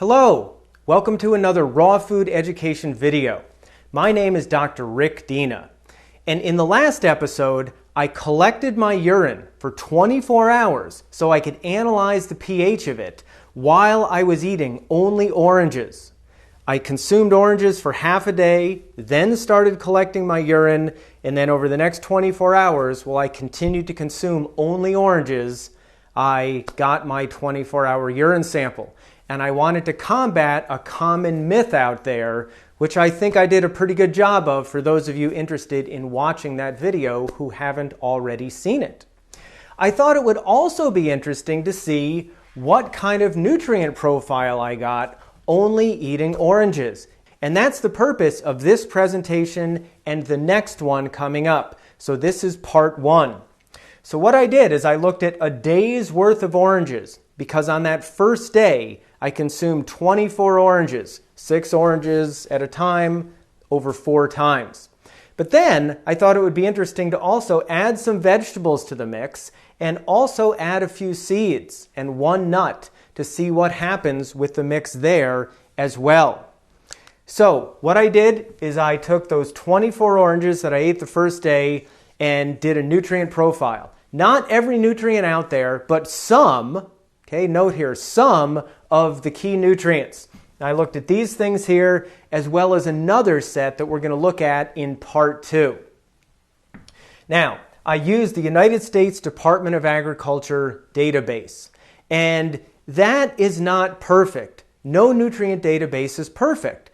Hello, welcome to another raw food education video. My name is Dr. Dina, and in the last episode, I collected my urine for 24 hours so I could analyze the pH of it while I was eating only oranges. I consumed oranges for half a day, then started collecting my urine, and then over the next 24 hours, while I continued to consume only oranges, I got my 24-hour urine sample. And I wanted to combat a common myth out there, which I think I did a pretty good job of for those of you interested in watching that video who haven't already seen it. I thought it would also be interesting to see what kind of nutrient profile I got only eating oranges. And that's the purpose of this presentation and the next one coming up. So this is part one. So what I did is I looked at a day's worth of oranges, because on that first day I consumed 24 oranges, 6 oranges at a time over 4 times. But then I thought it would be interesting to also add some vegetables to the mix and also add a few seeds and 1 nut to see what happens with the mix there as well. So what I did is I took those 24 oranges that I ate the first day and did a nutrient profile. Not every nutrient out there, but some, okay, note here, some of the key nutrients. I looked at these things here as well as another set that we're going to look at in part 2. Now, I used the United States Department of Agriculture database, and that is not perfect. No nutrient database is perfect.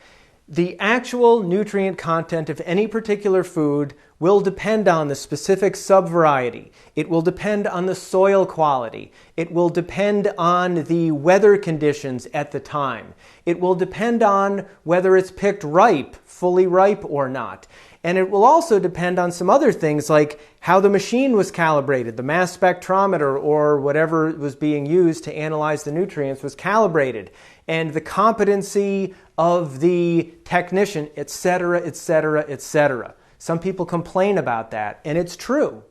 The actual nutrient content of any particular food will depend on the specific subvariety. It will depend on the soil quality. It will depend on the weather conditions at the time. It will depend on whether it's picked ripe, fully ripe or not. And it will also depend on some other things like how the machine was calibrated, the mass spectrometer or whatever was being used to analyze the nutrients was calibrated, and the competency of the technician, etc., etc., etc. Some people complain about that, and it's true.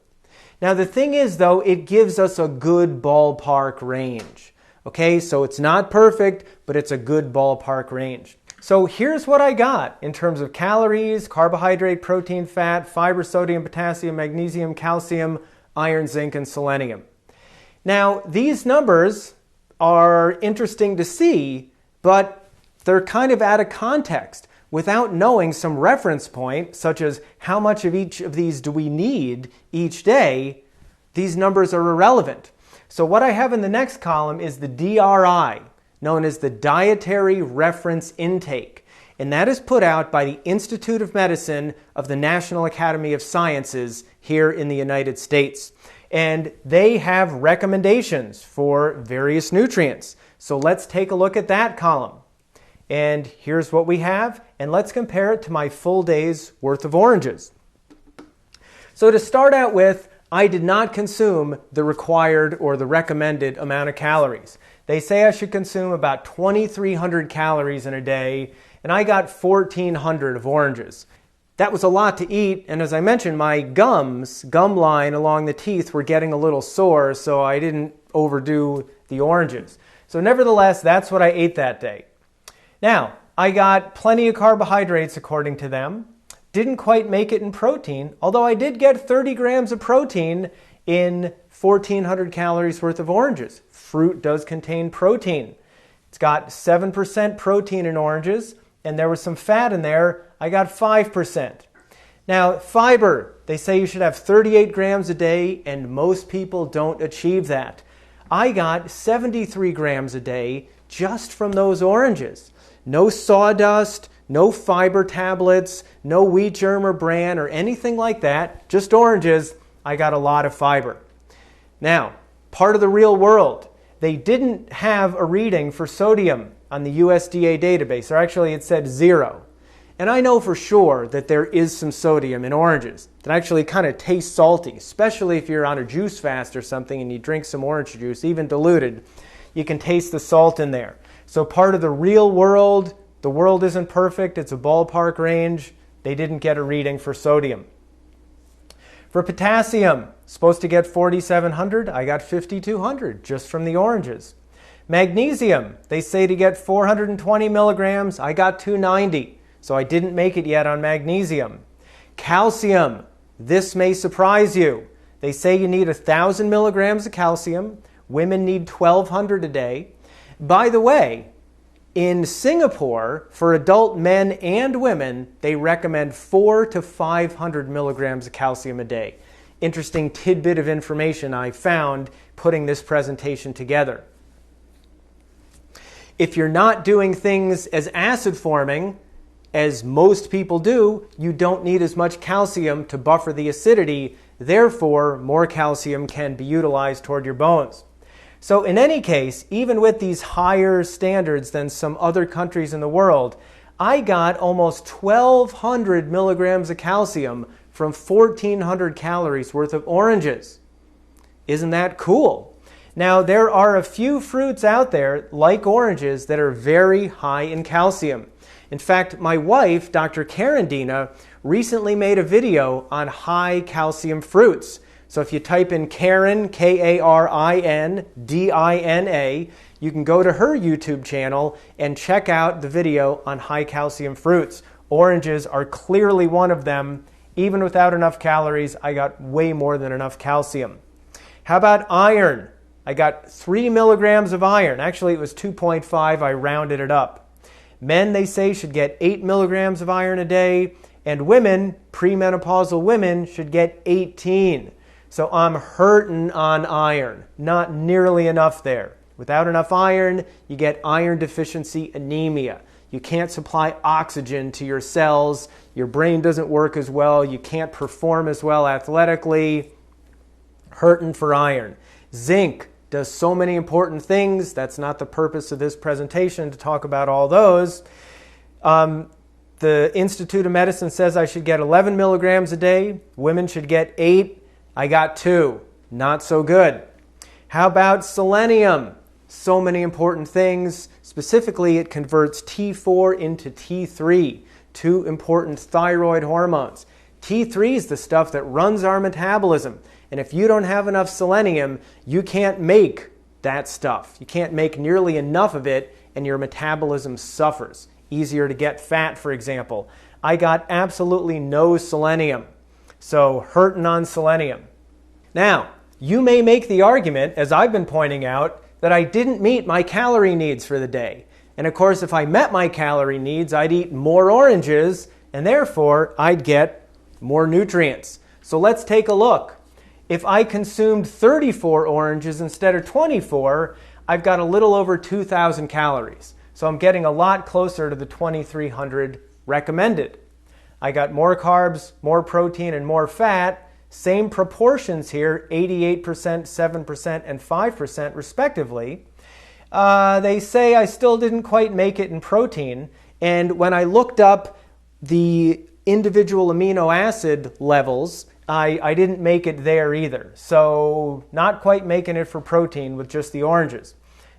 Now the thing is, though, it gives us a good ballpark range. Okay, so it's not perfect, but it's a good ballpark range. So here's what I got in terms of calories, carbohydrate, protein, fat, fiber, sodium, potassium, magnesium, calcium, iron, zinc, and selenium. Now, these numbers are interesting to see, but they're kind of out of context. Without knowing some reference point, such as how much of each of these do we need each day, these numbers are irrelevant. So what I have in the next column is the DRI, known as the Dietary Reference Intake. And that is put out by the Institute of Medicine of the National Academy of Sciences here in the United States. And they have recommendations for various nutrients. So let's take a look at that column. And here's what we have, and let's compare it to my full day's worth of oranges. So to start out with, I did not consume the required or the recommended amount of calories. They say I should consume about 2,300 calories in a day, and I got 1,400 of oranges. That was a lot to eat, and as I mentioned, my gum line along the teeth were getting a little sore, so I didn't overdo the oranges. So nevertheless, that's what I ate that day. Now, I got plenty of carbohydrates according to them. Didn't quite make it in protein, although I did get 30 grams of protein in 1,400 calories worth of oranges. Fruit does contain protein. It's got 7% protein in oranges, and there was some fat in there. I got 5%. Now, fiber, they say you should have 38 grams a day, and most people don't achieve that. I got 73 grams a day just from those oranges. No sawdust, no fiber tablets, no wheat germ or bran or anything like that, just oranges. I got a lot of fiber. Now, part of the real world, they didn't have a reading for sodium on the USDA database, or actually it said 0. And I know for sure that there is some sodium in oranges. It actually kind of tastes salty, especially if you're on a juice fast or something and you drink some orange juice, even diluted, you can taste the salt in there. So part of the real world, the world isn't perfect, it's a ballpark range. They didn't get a reading for sodium. For potassium, supposed to get 4,700, I got 5,200 just from the oranges. Magnesium, they say to get 420 milligrams. I got 290, so I didn't make it yet on magnesium. Calcium, this may surprise you. They say you need 1,000 milligrams of calcium. Women need 1,200 a day. By the way, in Singapore, for adult men and women, they recommend 400 to 500 milligrams of calcium a day. Interesting tidbit of information I found putting this presentation together. If you're not doing things as acid forming as most people do, you don't need as much calcium to buffer the acidity. Therefore, more calcium can be utilized toward your bones. So in any case, even with these higher standards than some other countries in the world, I got almost 1,200 milligrams of calcium from 1,400 calories worth of oranges. Isn't that cool? Now, there are a few fruits out there, like oranges, that are very high in calcium. In fact, my wife, Dr. Dina, recently made a video on high calcium fruits. So if you type in Karen, Karin, Dina, you can go to her YouTube channel and check out the video on high calcium fruits. Oranges are clearly one of them. Even without enough calories, I got way more than enough calcium. How about iron? I got 3 milligrams of iron. Actually, it was 2.5. I rounded it up. Men, they say, should get 8 milligrams of iron a day. And women, premenopausal women, should get 18. So I'm hurting on iron. Not nearly enough there. Without enough iron, you get iron deficiency anemia. You can't supply oxygen to your cells. Your brain doesn't work as well. You can't perform as well athletically. Hurting for iron. Zinc does so many important things. That's not the purpose of this presentation, to talk about all those. The Institute of Medicine says I should get 11 milligrams a day. Women should get 8. I got 2. Not so good. How about selenium? So many important things. Specifically, it converts T4 into T3, 2 important thyroid hormones. T3 is the stuff that runs our metabolism. And if you don't have enough selenium, you can't make that stuff. You can't make nearly enough of it, and your metabolism suffers. Easier to get fat, for example. I got absolutely no selenium. So hurting on selenium. Now, you may make the argument, as I've been pointing out, that I didn't meet my calorie needs for the day. And of course, if I met my calorie needs, I'd eat more oranges, and therefore I'd get more nutrients. So let's take a look. If I consumed 34 oranges instead of 24, I've got a little over 2,000 calories. So I'm getting a lot closer to the 2,300 recommended. I got more carbs, more protein, and more fat. Same proportions here, 88%, 7%, and 5% respectively. They say I still didn't quite make it in protein. And when I looked up the individual amino acid levels, I didn't make it there either. So not quite making it for protein with just the oranges.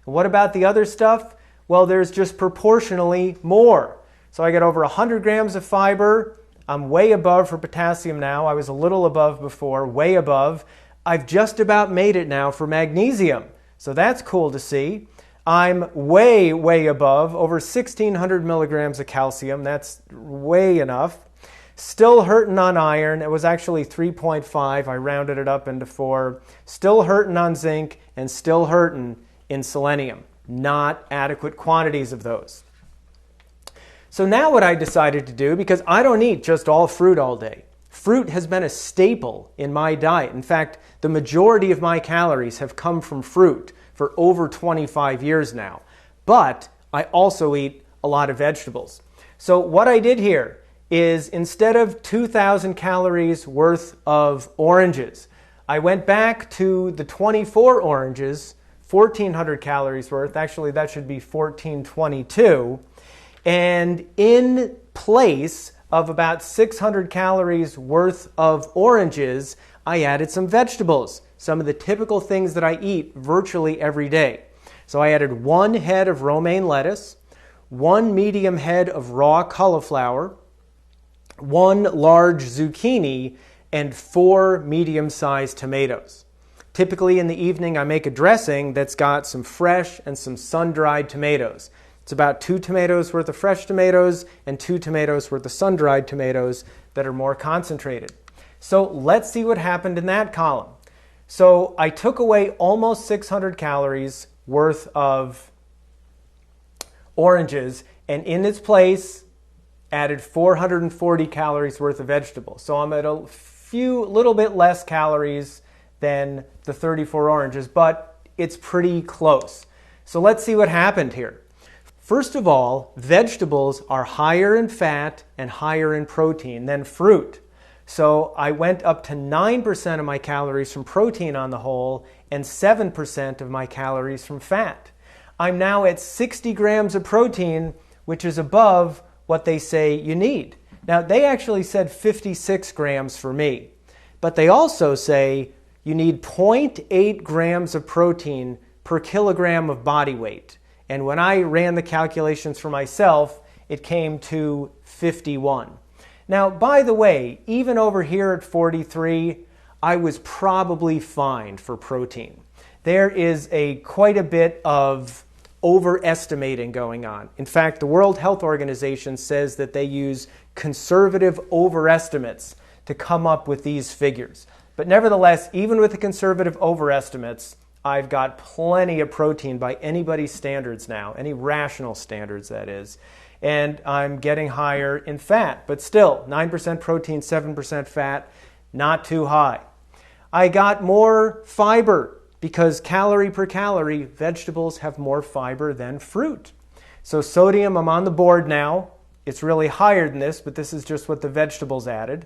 What about the other stuff? Well, there's just proportionally more. So I get over 100 grams of fiber. I'm way above for potassium now. I was a little above before, way above. I've just about made it now for magnesium. So that's cool to see. I'm way, way above, over 1,600 milligrams of calcium. That's way enough. Still hurting on iron. It was actually 3.5. I rounded it up into 4. Still hurting on zinc, and still hurting in selenium. Not adequate quantities of those. So now what I decided to do, because I don't eat just all fruit all day. Fruit has been a staple in my diet. In fact, the majority of my calories have come from fruit for over 25 years now. But I also eat a lot of vegetables. So what I did here is, instead of 2,000 calories worth of oranges, I went back to the 24 oranges, 1,400 calories worth. Actually, that should be 1,422. And in place of about 600 calories worth of oranges, I added some vegetables, some of the typical things that I eat virtually every day. So I added 1 head of romaine lettuce, 1 medium head of raw cauliflower, 1 large zucchini, and 4 medium-sized tomatoes. Typically in the evening, I make a dressing that's got some fresh and some sun-dried tomatoes. It's about 2 tomatoes worth of fresh tomatoes and 2 tomatoes worth of sun-dried tomatoes that are more concentrated. So let's see what happened in that column. So I took away almost 600 calories worth of oranges, and in its place added 440 calories worth of vegetables. So I'm at a little bit less calories than the 34 oranges, but it's pretty close. So let's see what happened here. First of all, vegetables are higher in fat and higher in protein than fruit. So I went up to 9% of my calories from protein on the whole and 7% of my calories from fat. I'm now at 60 grams of protein, which is above what they say you need. Now, they actually said 56 grams for me, but they also say you need 0.8 grams of protein per kilogram of body weight. And when I ran the calculations for myself, it came to 51. Now, by the way, even over here at 43, I was probably fine for protein. There is quite a bit of overestimating going on. In fact, the World Health Organization says that they use conservative overestimates to come up with these figures. But nevertheless, even with the conservative overestimates, I've got plenty of protein by anybody's standards now, any rational standards that is. And I'm getting higher in fat, but still 9% protein, 7% fat, not too high. I got more fiber because calorie per calorie, vegetables have more fiber than fruit. So sodium, I'm on the board now. It's really higher than this, but this is just what the vegetables added.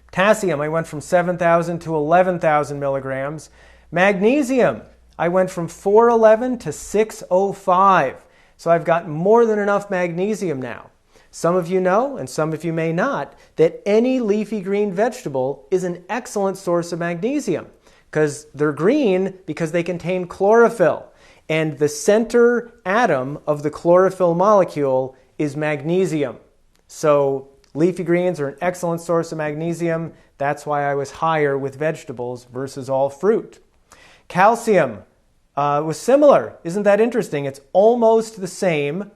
Potassium, I went from 7,000 to 11,000 milligrams. Magnesium, I went from 411 to 605. So I've got more than enough magnesium now. Some of you know, and some of you may not, that any leafy green vegetable is an excellent source of magnesium because they're green because they contain chlorophyll. And the center atom of the chlorophyll molecule is magnesium. So leafy greens are an excellent source of magnesium. That's why I was higher with vegetables versus all fruit. Calcium was similar. Isn't that interesting? It's almost the same.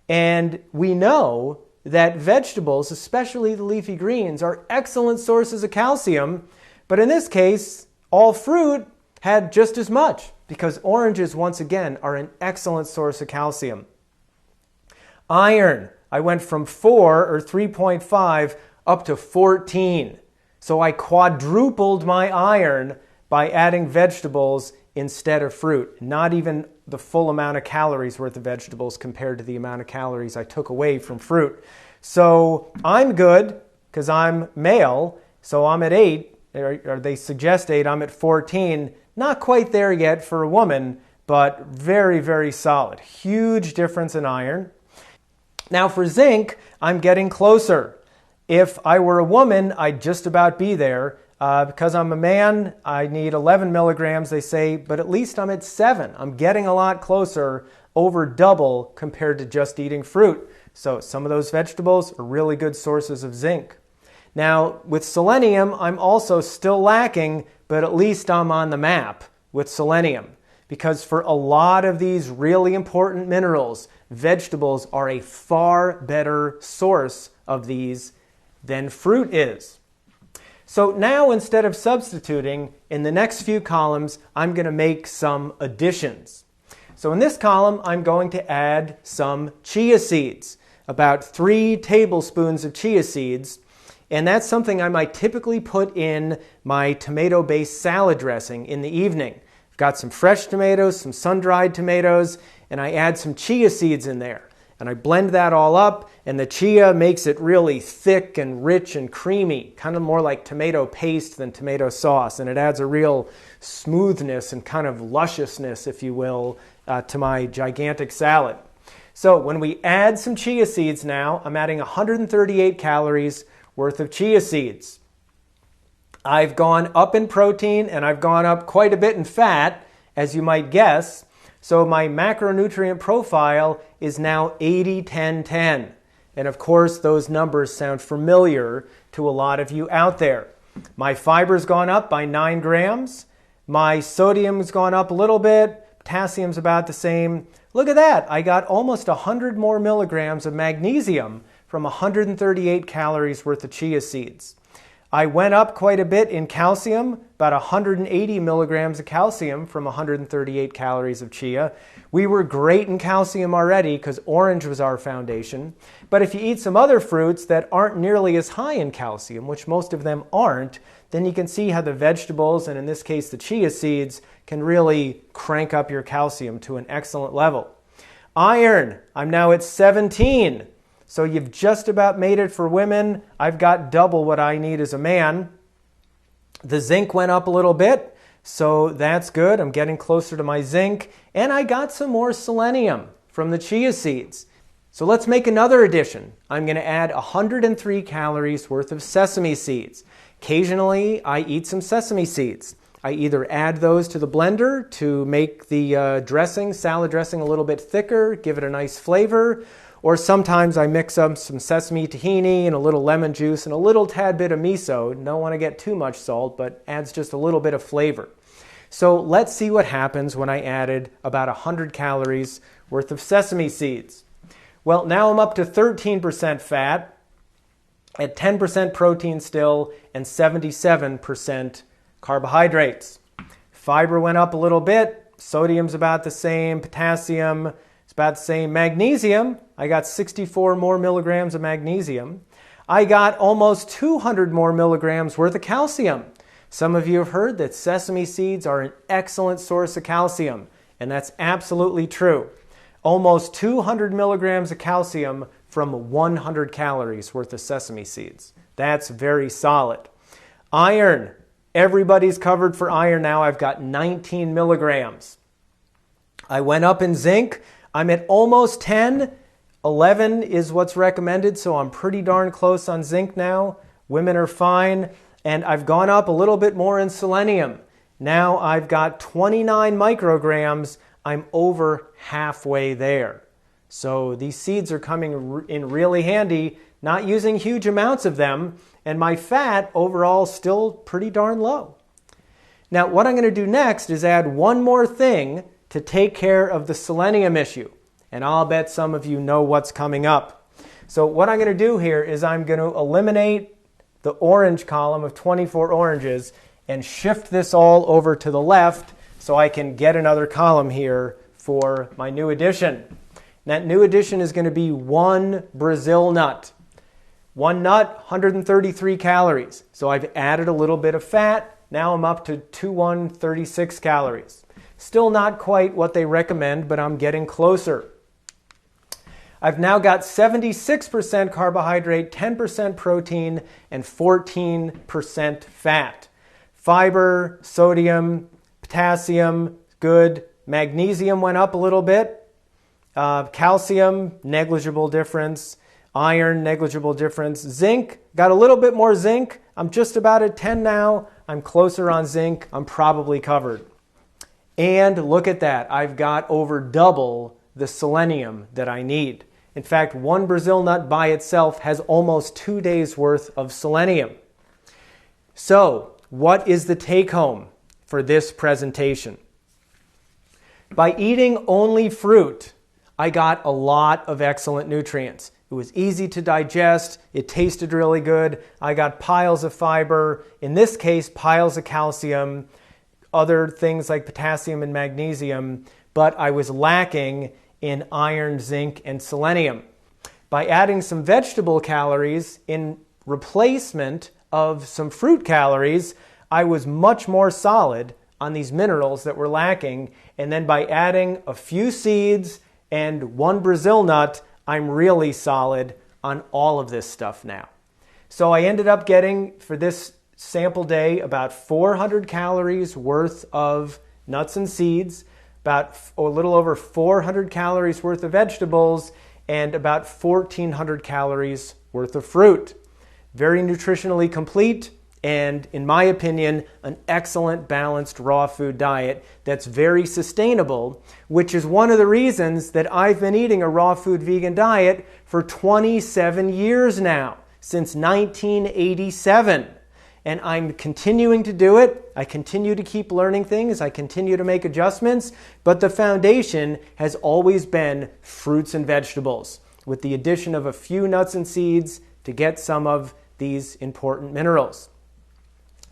And we know that vegetables, especially the leafy greens, are excellent sources of calcium. But in this case, all fruit had just as much because oranges, once again, are an excellent source of calcium. Iron, I went from 4 or 3.5 up to 14. So I quadrupled my iron by adding vegetables instead of fruit. Not even the full amount of calories worth of vegetables compared to the amount of calories I took away from fruit. So I'm good because I'm male, so I'm at 8, or they suggest 8, I'm at 14. Not quite there yet for a woman, but very, very solid. Huge difference in iron. Now for zinc, I'm getting closer. If I were a woman, I'd just about be there. Because I'm a man, I need 11 milligrams, they say, but at least I'm at 7. I'm getting a lot closer, over double compared to just eating fruit. So some of those vegetables are really good sources of zinc. Now, with selenium, I'm also still lacking, but at least I'm on the map with selenium. Because for a lot of these really important minerals, vegetables are a far better source of these than fruit is. So now instead of substituting, in the next few columns, I'm going to make some additions. So in this column, I'm going to add some chia seeds, about 3 tablespoons of chia seeds. And that's something I might typically put in my tomato-based salad dressing in the evening. I've got some fresh tomatoes, some sun-dried tomatoes, and I add some chia seeds in there. And I blend that all up, and the chia makes it really thick and rich and creamy, kind of more like tomato paste than tomato sauce. And it adds a real smoothness and kind of lusciousness, if you will, to my gigantic salad. So when we add some chia seeds now, I'm adding 138 calories worth of chia seeds. I've gone up in protein, and I've gone up quite a bit in fat, as you might guess. So my macronutrient profile is now 80-10-10. And of course, those numbers sound familiar to a lot of you out there. My fiber's gone up by 9 grams. My sodium's gone up a little bit, potassium's about the same. Look at that, I got almost 100 more milligrams of magnesium from 138 calories worth of chia seeds. I went up quite a bit in calcium, about 180 milligrams of calcium from 138 calories of chia. We were great in calcium already because orange was our foundation. But if you eat some other fruits that aren't nearly as high in calcium, which most of them aren't, then you can see how the vegetables, and in this case the chia seeds, can really crank up your calcium to an excellent level. Iron, I'm now at 17. So you've just about made it for women. I've got double what I need as a man. The zinc went up a little bit, so that's good. I'm getting closer to my zinc. And I got some more selenium from the chia seeds. So let's make another addition. I'm going to add 103 calories worth of sesame seeds. Occasionally, I eat some sesame seeds. I either add those to the blender to make the dressing, salad dressing, a little bit thicker, give it a nice flavor, or sometimes I mix up some sesame tahini and a little lemon juice and a little tad bit of miso. Don't want to get too much salt, but adds just a little bit of flavor. So let's see what happens when I added about 100 calories worth of sesame seeds. Well, now I'm up to 13% fat, at 10% protein still, and 77% carbohydrates. Fiber went up a little bit. Sodium's about the same. Potassium is about the same. Magnesium, I got 64 more milligrams of magnesium. I got almost 200 more milligrams worth of calcium. Some of you have heard that sesame seeds are an excellent source of calcium, and that's absolutely true. Almost 200 milligrams of calcium from 100 calories worth of sesame seeds. That's very solid. Iron, everybody's covered for iron now. I've got 19 milligrams. I went up in zinc. I'm at almost 10. 11 is what's recommended, so I'm pretty darn close on zinc now. Women are fine. And I've gone up a little bit more in selenium. Now I've got 29 micrograms. I'm over halfway there. So these seeds are coming in really handy, not using huge amounts of them, and my fat overall still pretty darn low. Now what I'm going to do next is add one more thing to take care of the selenium issue. And I'll bet some of you know what's coming up. So what I'm going to do here is I'm going to eliminate the orange column of 24 oranges and shift this all over to the left so I can get another column here for my new addition. That new addition is going to be one Brazil nut. One nut, 133 calories. So I've added a little bit of fat. Now I'm up to 2136 calories. Still not quite what they recommend, but I'm getting closer. I've now got 76% carbohydrate, 10% protein, and 14% fat. Fiber, sodium, potassium, good. Magnesium went up a little bit. Calcium, negligible difference. Iron, negligible difference. Zinc, got a little bit more zinc. I'm just about at 10 now. I'm closer on zinc. I'm probably covered. And look at that. I've got over double the selenium that I need. In fact, one Brazil nut by itself has almost 2 days worth of selenium. So, what is the take-home for this presentation? By eating only fruit, I got a lot of excellent nutrients. It was easy to digest. It tasted really good. I got piles of fiber. In this case, piles of calcium, other things like potassium and magnesium, but I was lacking in iron, zinc, and selenium. By adding some vegetable calories in replacement of some fruit calories, I was much more solid on these minerals that were lacking. And then by adding a few seeds and one Brazil nut, I'm really solid on all of this stuff now. So I ended up getting, for this sample day, about 400 calories worth of nuts and seeds, about a little over 400 calories worth of vegetables, and about 1,400 calories worth of fruit. Very nutritionally complete, and in my opinion, an excellent balanced raw food diet that's very sustainable, which is one of the reasons that I've been eating a raw food vegan diet for 27 years now, since 1987. and I'm continuing to do it. I continue to keep learning things. I continue to make adjustments, but the foundation has always been fruits and vegetables, with the addition of a few nuts and seeds to get some of these important minerals.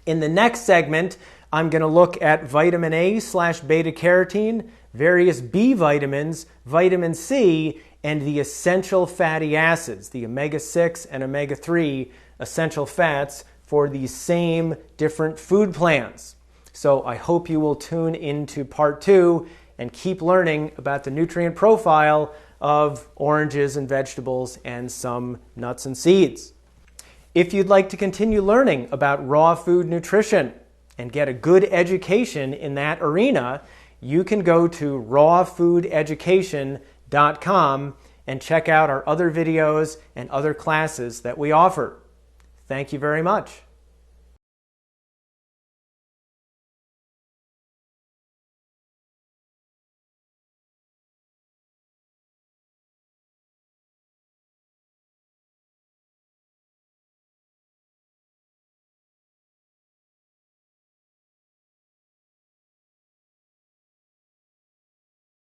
In the next segment, I'm going to look at vitamin A/beta carotene, various B vitamins, vitamin C, and the essential fatty acids, the omega-6 and omega-3 essential fats for these same different food plans. So I hope you will tune into part 2 and keep learning about the nutrient profile of oranges and vegetables and some nuts and seeds. If you'd like to continue learning about raw food nutrition and get a good education in that arena, you can go to rawfoodeducation.com and check out our other videos and other classes that we offer. Thank you very much.